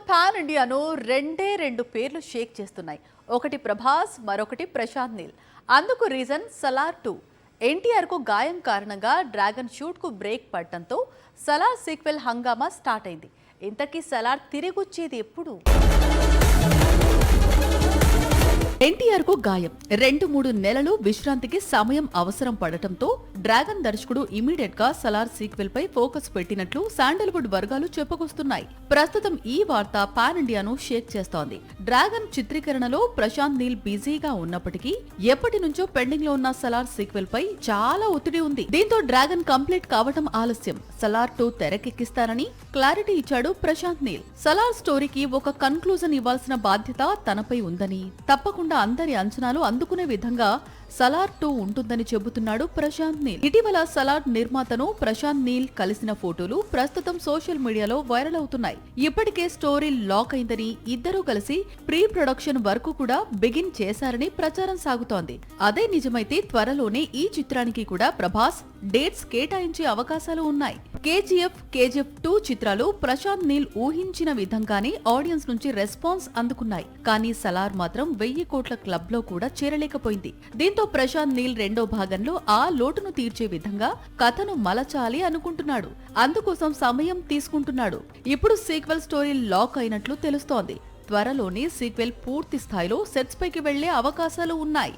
Pan ఇండియాను రెండు పేర్లు షేక్ చేస్తున్నాయి. ఒకటి ప్రభాస్, మరొకటి ప్రశాంత్ నీల్. అందుకు రీజన్ సలార్ 2. ఎన్టీఆర్కు గాయం కారణంగా డ్రాగన్ షూట్కు బ్రేక్ పడటంతో సలార్ సీక్వెల్ హంగామా స్టార్ట్ అయింది. ఇంతకీ సలార్ తిరిగొచ్చేది ఎప్పుడు? ఎన్టీఆర్ కు గాయం 2-3 నెలలు విశ్రాంతికి సమయం అవసరం పడటంతో డ్రాగన్ దర్శకుడు ఇమీడియట్ గా సలార్ సీక్వెల్ పై ఫోకస్ పెట్టినట్లు శాండల్వుడ్ వర్గాలు చెప్పుకొస్తున్నాయి. ప్రస్తుతం ఈ వార్త పాన్ ఇండియాను షేక్ చేస్తోంది. డ్రాగన్ చిత్రీకరణలో ప్రశాంత్ నీల్ బిజీగా ఉన్నప్పటికీ ఎప్పటి నుంచో పెండింగ్ లో ఉన్న సలార్ సీక్వెల్ పై చాలా ఒత్తిడి ఉంది. దీంతో డ్రాగన్ కంప్లీట్ కావటం ఆలస్యం. సలార్ 2 తెరకెక్కిస్తానని క్లారిటీ ఇచ్చాడు ప్రశాంత్ నీల్. సలార్ స్టోరీకి ఒక కన్క్లూజన్ ఇవ్వాల్సిన బాధ్యత తనపై ఉందని, తప్పకుండా అందరి అంచనాలు అందుకునే విధంగా సలార్ 2 ఉంటుందని చెబుతున్నాడు ప్రశాంత్ నీల్. ఇటీవల సలార్ నిర్మాతను ప్రశాంత్ నీల్ కలిసిన ఫోటోలు ప్రస్తుతం సోషల్ మీడియాలో వైరల్ అవుతున్నాయి. ఇప్పటికే స్టోరీ లాక్ అయిందని, ఇద్దరూ కలిసి ప్రీ ప్రొడక్షన్ వర్క్ కూడా బిగిన్ చేశారని ప్రచారం సాగుతోంది. అదే నిజమైతే త్వరలోనే ఈ చిత్రానికి కూడా ప్రభాస్ డేట్స్ కేటాయించే అవకాశాలు ఉన్నాయి. కేజీఎఫ్ 2 చిత్రాలు ప్రశాంత్ నీల్ ఊహించిన విధంగానే ఆడియన్స్ నుంచి రెస్పాన్స్ అందుకున్నాయి. కానీ సలార్ మాత్రం 1000 కోట్ల క్లబ్ లో కూడా చేరలేకపోయింది. దీంతో ప్రశాంత్ నీల్ రెండో భాగంలో ఆ లోటును తీర్చే విధంగా కథను మలచాలి అనుకుంటున్నాడు. అందుకోసం సమయం తీసుకుంటున్నాడు. ఇప్పుడు సీక్వెల్ స్టోరీ లాక్ అయినట్లు తెలుస్తోంది. త్వరలోనే సీక్వెల్ పూర్తి స్థాయిలో సెట్స్ పైకి వెళ్లే అవకాశాలు ఉన్నాయి.